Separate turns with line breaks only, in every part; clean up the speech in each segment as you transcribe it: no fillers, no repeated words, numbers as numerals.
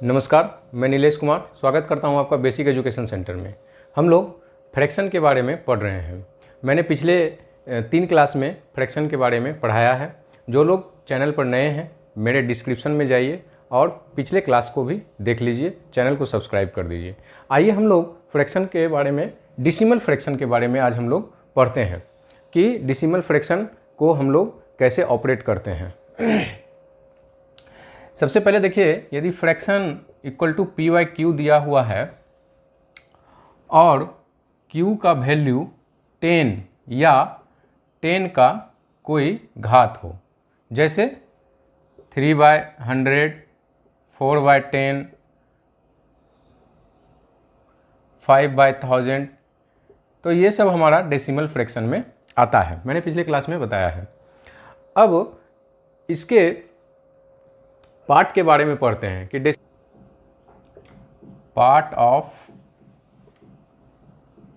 नमस्कार, मैं नीलेश कुमार स्वागत करता हूं आपका बेसिक एजुकेशन सेंटर में। हम लोग फ्रैक्शन के बारे में पढ़ रहे हैं। मैंने पिछले 3 क्लास में फ्रैक्शन के बारे में पढ़ाया है। जो लोग चैनल पर नए हैं मेरे डिस्क्रिप्शन में जाइए और पिछले क्लास को भी देख लीजिए, चैनल को सब्सक्राइब कर दीजिए। आइए हम लोग फ्रैक्शन के बारे में, डेसिमल फ्रैक्शन के बारे में आज हम लोग पढ़ते हैं कि डेसिमल फ्रैक्शन को हम लोग कैसे ऑपरेट करते हैं। सबसे पहले देखिए, यदि fraction equal to P by Q दिया हुआ है और क्यू का वैल्यू 10 या 10 का कोई घात हो, जैसे 3/100, 4/10, 5/1000, तो ये सब हमारा डेसिमल फ्रैक्शन में आता है। मैंने पिछले क्लास में बताया है। अब इसके पार्ट के बारे में पढ़ते हैं कि पार्ट ऑफ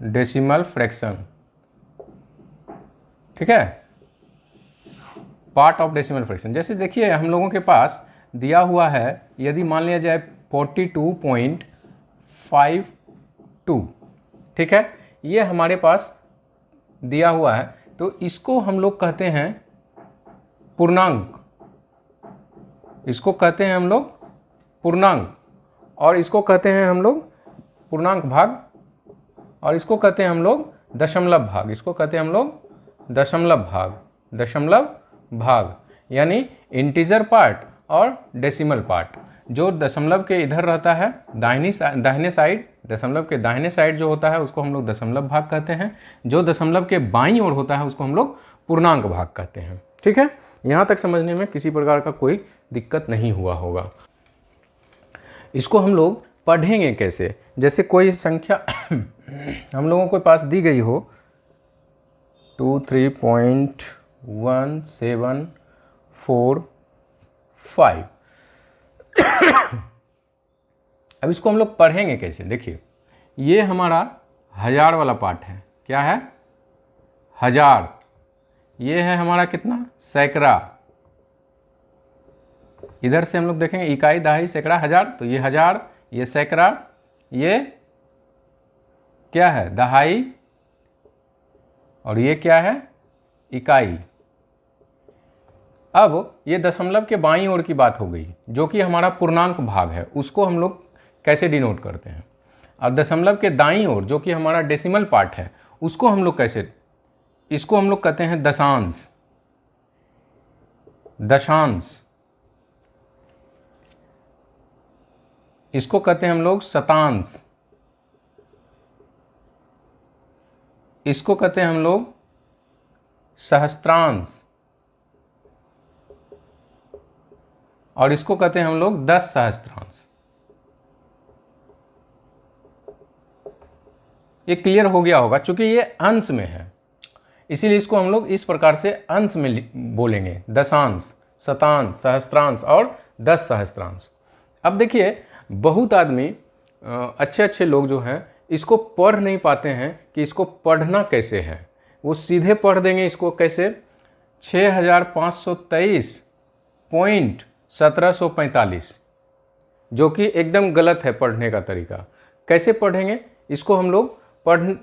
डेसिमल फ्रैक्शन, ठीक है। पार्ट ऑफ डेसिमल फ्रैक्शन, जैसे देखिए हम लोगों के पास दिया हुआ है, यदि मान लिया जाए 42.52, ठीक है, ये हमारे पास दिया हुआ है, तो इसको हम लोग कहते हैं पूर्णांक। इसको कहते हैं हम लोग पूर्णांक, और इसको कहते हैं हम लोग पूर्णांक भाग, और इसको कहते हैं हम लोग दशमलव भाग। इसको कहते हैं हम लोग दशमलव भाग, यानी इंटीजर पार्ट और डेसिमल पार्ट। जो दशमलव के इधर रहता है दाहिने साइड, दशमलव के दाहिने साइड जो होता है उसको हम लोग दशमलव भाग कहते हैं। जो दशमलव के बाईं ओर होता है उसको हम लोग पूर्णांक भाग कहते हैं, ठीक है। यहाँ तक समझने में किसी प्रकार का कोई दिक्कत नहीं हुआ होगा। इसको हम लोग पढ़ेंगे कैसे, जैसे कोई संख्या हम लोगों के पास दी गई हो 23.1745। अब इसको हम लोग पढ़ेंगे कैसे, देखिए ये हमारा 1000 वाला पार्ट है। क्या है? 1000। ये है हमारा कितना? सैकड़ा। इधर से हम लोग देखेंगे इकाई, दहाई, सैकड़ा, 1000, तो ये 1000, ये सैकड़ा, ये क्या है? दहाई, और ये क्या है? इकाई। अब ये दशमलव के बाईं ओर की बात हो गई, जो कि हमारा पूर्णांक भाग है, उसको हम लोग कैसे डिनोट करते हैं। और दशमलव के दाईं ओर जो कि हमारा डेसिमल पार्ट है, उसको हम लोग कैसे, इसको हम लोग कहते हैं दशांश। इसको कहते हैं हम लोग शतांश। इसको कहते हैं हम लोग सहस्त्रांश, और इसको कहते हैं हम लोग 10 सहस्त्रांश। ये क्लियर हो गया होगा, क्योंकि ये अंश में है, इसीलिए इसको हम लोग इस प्रकार से अंश में बोलेंगे, दशांश, शतांश, सहस्त्रांश और 10 सहस्त्रांश। अब देखिए बहुत आदमी, अच्छे लोग जो हैं, इसको पढ़ नहीं पाते हैं कि इसको पढ़ना कैसे है। वो सीधे पढ़ देंगे इसको कैसे? 6545.1745, जो कि एकदम गलत है पढ़ने का तरीका। कैसे पढ़ेंगे इसको? हम लोग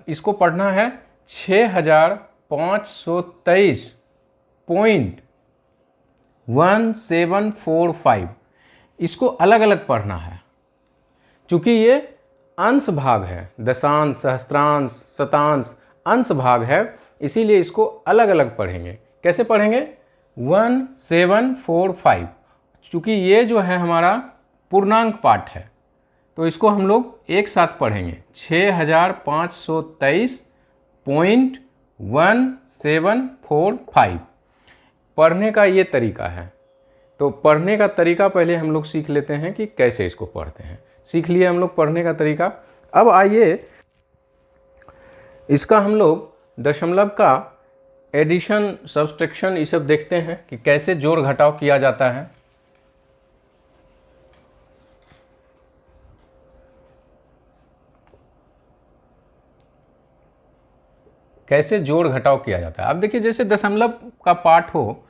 इसको पढ़ना है 6523.1745। इसको अलग अलग पढ़ना है, चूँकि ये अंश भाग है, दशांश, सहस्त्रांश, शतांश अंश भाग है, इसीलिए इसको अलग अलग पढ़ेंगे। कैसे पढ़ेंगे? 1745, चूँकि ये जो है हमारा पूर्णांक पार्ट है, तो इसको हम लोग एक साथ पढ़ेंगे 6523.1745। पढ़ने का ये तरीका है। तो पढ़ने का तरीका पहले हम लोग सीख लेते हैं कि कैसे इसको पढ़ते हैं। सीख लिए हम लोग पढ़ने का तरीका। अब आइए इसका हम लोग दशमलव का एडिशन, सब्सट्रैक्शन, ये सब देखते हैं कि कैसे जोड़ घटाव किया जाता है। कैसे जोड़ घटाव किया जाता है। अब देखिए जैसे दशमलव का पार्ट हो,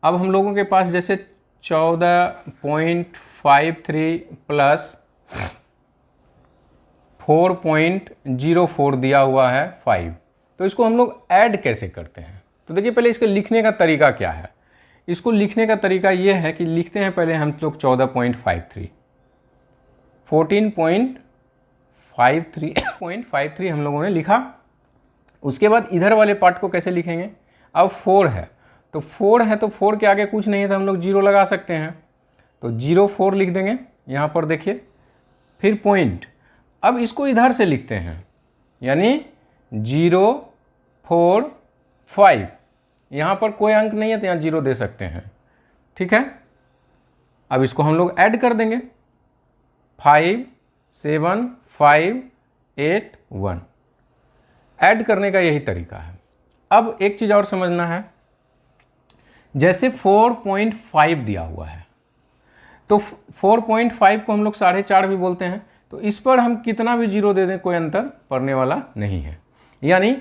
अब हम लोगों के पास जैसे 14.5 4.53 प्लस 4.04 दिया हुआ है 5। तो इसको हम लोग ऐड कैसे करते हैं? तो देखिए पहले इसके लिखने का तरीका क्या है। इसको लिखने का तरीका ये है कि लिखते हैं पहले हम लोग 14.53, 14.53 हम लोगों ने लिखा। उसके बाद इधर वाले पार्ट को कैसे लिखेंगे? अब 4 है तो 4 है तो 4 के आगे कुछ नहीं है तो हम लोग 0 लगा सकते हैं, तो 0.4 लिख देंगे यहाँ पर देखिए, फिर पॉइंट। अब इसको इधर से लिखते हैं यानी 0.45, यहाँ पर कोई अंक नहीं है तो यहाँ 0 दे सकते हैं, ठीक है। अब इसको हम लोग ऐड कर देंगे 5 7 5 8 1। ऐड करने का यही तरीका है। अब एक चीज़ और समझना है, जैसे 4.5 दिया हुआ है तो 4.5 को हम लोग 4.5 भी बोलते हैं, तो इस पर हम कितना भी 0 दे दें कोई अंतर पड़ने वाला नहीं है। यानी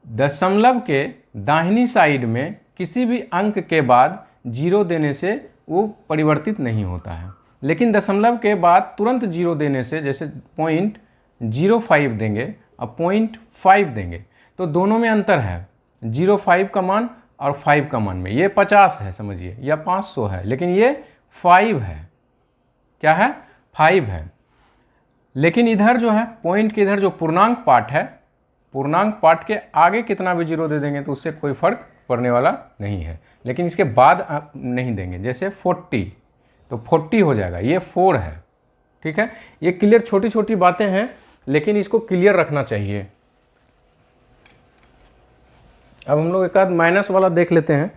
दशमलव के दाहिनी साइड में किसी भी अंक के बाद 0 देने से वो परिवर्तित नहीं होता है, लेकिन दशमलव के बाद तुरंत 0 देने से, जैसे 0.05 देंगे और 0.5 देंगे तो दोनों में अंतर है, 0.5 का मान और 5 का मान में। ये 50 है समझिए या 500 है, लेकिन ये 5 है। क्या है? 5 है। लेकिन इधर जो है पॉइंट के इधर जो पूर्णांक पार्ट है, पूर्णांक पार्ट के आगे कितना भी 0 दे देंगे तो उससे कोई फर्क पड़ने वाला नहीं है, लेकिन इसके बाद नहीं देंगे। जैसे 40 तो 40 हो जाएगा, ये 4 है, ठीक है। ये क्लियर छोटी छोटी बातें हैं लेकिन इसको क्लियर रखना चाहिए। अब हम लोग एक आध माइनस वाला देख लेते हैं।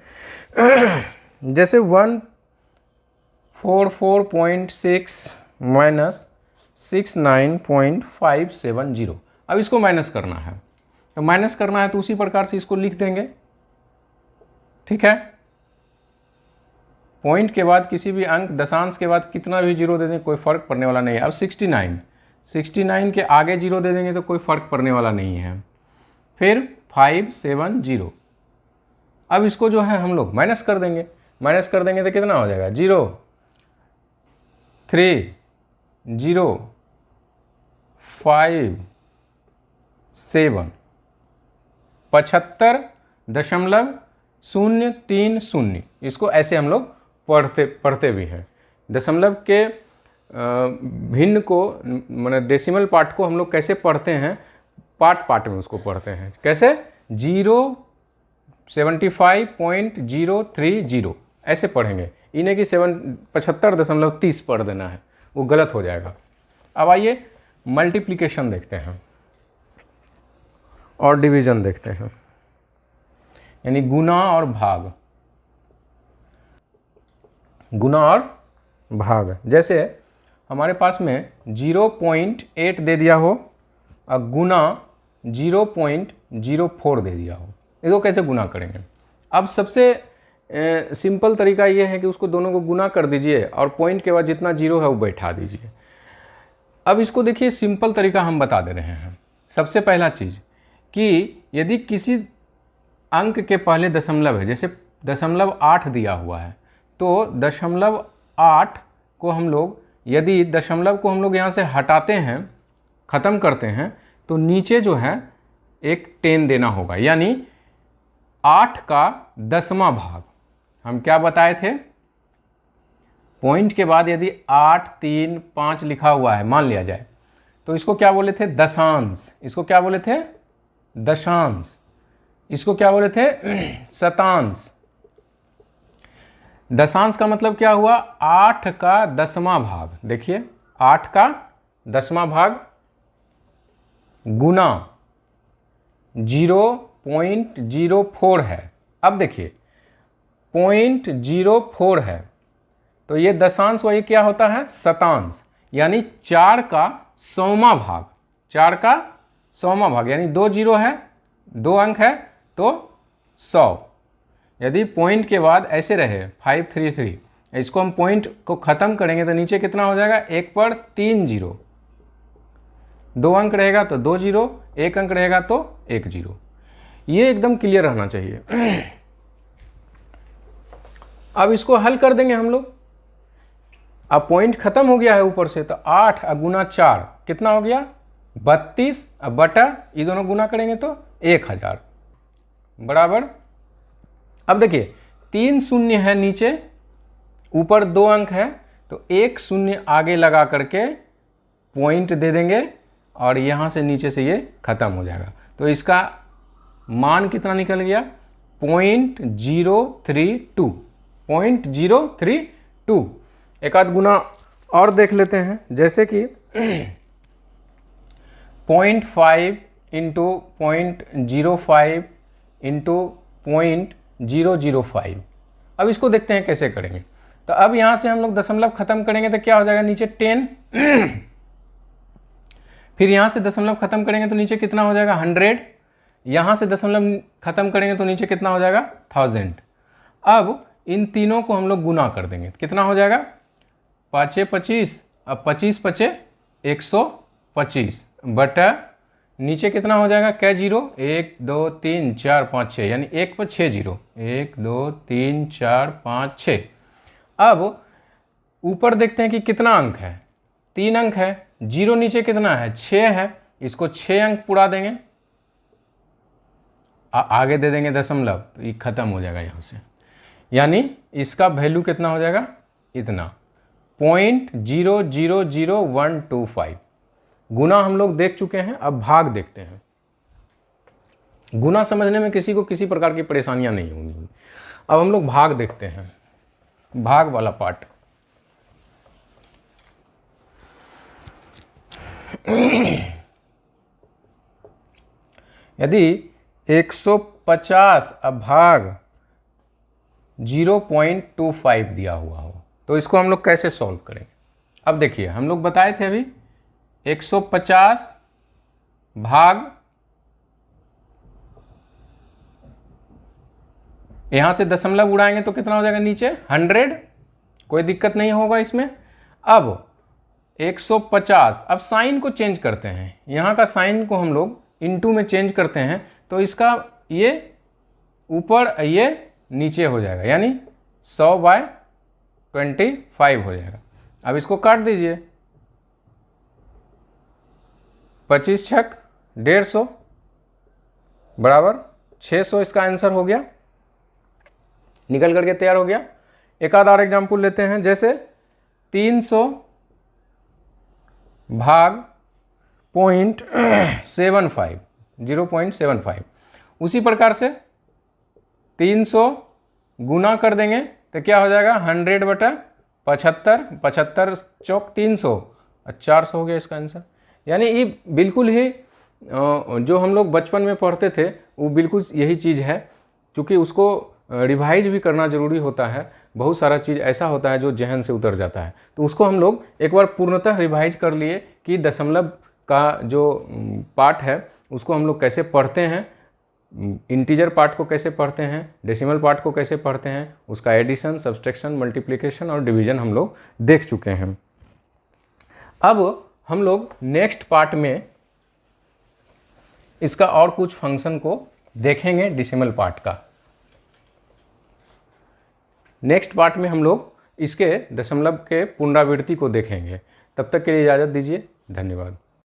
जैसे 144.6 माइनस 69.570। अब इसको माइनस करना है, तो माइनस करना है तो उसी प्रकार से इसको लिख देंगे, ठीक है। पॉइंट के बाद किसी भी अंक दशांश के बाद कितना भी 0 दे दें कोई फर्क पड़ने वाला नहीं है। अब 69 के आगे 0 दे देंगे तो कोई फर्क पड़ने वाला नहीं है। फिर 570। अब इसको जो है हम लोग माइनस कर देंगे, माइनस कर देंगे तो कितना हो जाएगा? 0 3 0 5 7 75.030। इसको ऐसे हम लोग पढ़ते भी हैं। दशमलव के भिन्न को माने डेसिमल पार्ट को हम लोग कैसे पढ़ते हैं? पार्ट में उसको पढ़ते हैं। कैसे? 75.030 ऐसे पढ़ेंगे, इन्हें कि 75.30 पढ़ देना है, वो गलत हो जाएगा। अब आइए मल्टीप्लिकेशन देखते हैं और डिवीज़न देखते हैं, यानी गुना और भाग। गुना और भाग, जैसे हमारे पास में 0.8 दे दिया हो और गुना 0.04 दे दिया हो, इसको कैसे गुना करेंगे? अब सबसे सिंपल तरीका ये है कि उसको दोनों को गुना कर दीजिए और पॉइंट के बाद जितना 0 है वो बैठा दीजिए। अब इसको देखिए, सिंपल तरीका हम बता दे रहे हैं। सबसे पहला चीज़ कि यदि किसी अंक के पहले दशमलव है, जैसे 0.8 दिया हुआ है, तो 0.8 को हम लोग, यदि दशमलव को हम लोग यहाँ से हटाते हैं, ख़त्म करते हैं, तो नीचे जो है एक 10 देना होगा, यानी 8 का 10वां भाग। हम क्या बताए थे? पॉइंट के बाद यदि 8 3 5 लिखा हुआ है मान लिया जाए, तो इसको क्या बोले थे? दशांश। इसको क्या बोले थे? दशांश। इसको क्या बोले थे? शतांश। दशांश का मतलब क्या हुआ? 8 का 10वां भाग। देखिए 8 का 10वां भाग गुना 0.04 है। अब देखिए 0.04 है तो ये दशांश वही क्या होता है? शतांश, यानी 4 का 100वां भाग। 4 का 100वां भाग यानी 2 0 है, 2 अंक है तो 100। यदि पॉइंट के बाद ऐसे रहे 533, इसको हम पॉइंट को ख़त्म करेंगे तो नीचे कितना हो जाएगा? 1 पर 3 0, 2 अंक रहेगा तो 2 0, 1 अंक रहेगा तो 1 0। ये एकदम क्लियर रहना चाहिए। अब इसको हल कर देंगे हम लोग। अब पॉइंट खत्म हो गया है ऊपर से, तो 8 गुना 4 कितना हो गया 32, अब बटा ये दोनों गुना करेंगे तो 1000 बराबर। अब देखिए 3 शून्य है नीचे, ऊपर 2 अंक है, तो 1 शून्य आगे लगा करके पॉइंट दे देंगे और यहाँ से नीचे से ये खत्म हो जाएगा। तो इसका मान कितना निकल गया 0.032, 0.032। एक आध गुना और देख लेते हैं, जैसे कि 0.5 इंटू 0.05 इंटू 0.005। अब इसको देखते हैं कैसे करेंगे। तो अब यहाँ से हम लोग दशमलव खत्म करेंगे तो क्या हो जाएगा नीचे 10, फिर यहाँ से दशमलव खत्म करेंगे तो नीचे कितना हो जाएगा 100, यहाँ से दशमलव खत्म करेंगे तो नीचे कितना हो जाएगा 1000। अब इन तीनों को हम लोग गुना कर देंगे, कितना हो जाएगा 5 25, अब 25 5 125 बटा नीचे कितना हो जाएगा क्या 0, 1 2 3 4 5 6, यानी 1 पर 6 0, 1 2 3 4 5 6। अब ऊपर देखते हैं कि कितना अंक है, 3 अंक है, 0 नीचे कितना है 6 है, इसको 6 अंक पुरा देंगे, आगे दे देंगे दशमलव, तो ये खत्म हो जाएगा यहाँ से, यानी इसका वैल्यू कितना हो जाएगा इतना 0.000125। गुना हम लोग देख चुके हैं, अब भाग देखते हैं। गुना समझने में किसी को किसी प्रकार की परेशानियां नहीं होंगी। अब हम लोग भाग देखते हैं, भाग वाला पार्ट। यदि 150 भाग 0.25 दिया हुआ हो तो इसको हम लोग कैसे सॉल्व करेंगे। अब देखिए हम लोग बताए थे अभी 150 भाग, यहां से दशमलव उड़ाएंगे तो कितना हो जाएगा नीचे 100, कोई दिक्कत नहीं होगा इसमें। अब 150, अब साइन को चेंज करते हैं, यहाँ का साइन को हम लोग इनटू में चेंज करते हैं, तो इसका ये ऊपर ये नीचे हो जाएगा, यानी 100/25 हो जाएगा। अब इसको काट दीजिए, 25 छक 150 बराबर 600, इसका आंसर हो गया, निकल करके तैयार हो गया। एक आध और एग्जाम्पल लेते हैं, जैसे 300 भाग 0.75, उसी प्रकार से 300 गुना कर देंगे तो क्या हो जाएगा 100/75, 75 चौक 300, 400 हो गया इसका आंसर। यानी ये बिल्कुल ही जो हम लोग बचपन में पढ़ते थे वो बिल्कुल यही चीज़ है, क्योंकि उसको रिवाइज भी करना ज़रूरी होता है। बहुत सारा चीज़ ऐसा होता है जो जहन से उतर जाता है, तो उसको हम लोग एक बार पूर्णतः रिवाइज कर लिए कि दशमलव का जो पार्ट है उसको हम लोग कैसे पढ़ते हैं, इंटीजर पार्ट को कैसे पढ़ते हैं, डेसिमल पार्ट को कैसे पढ़ते हैं, उसका एडिशन, सब्सट्रैक्शन, मल्टीप्लिकेशन और डिवीजन हम लोग देख चुके हैं। अब हम लोग नेक्स्ट पार्ट में इसका और कुछ फंक्शन को देखेंगे, डेसिमल पार्ट का। नेक्स्ट पार्ट में हम लोग इसके दशमलव के पुनरावृत्ति को देखेंगे। तब तक के लिए इजाज़त दीजिए, धन्यवाद।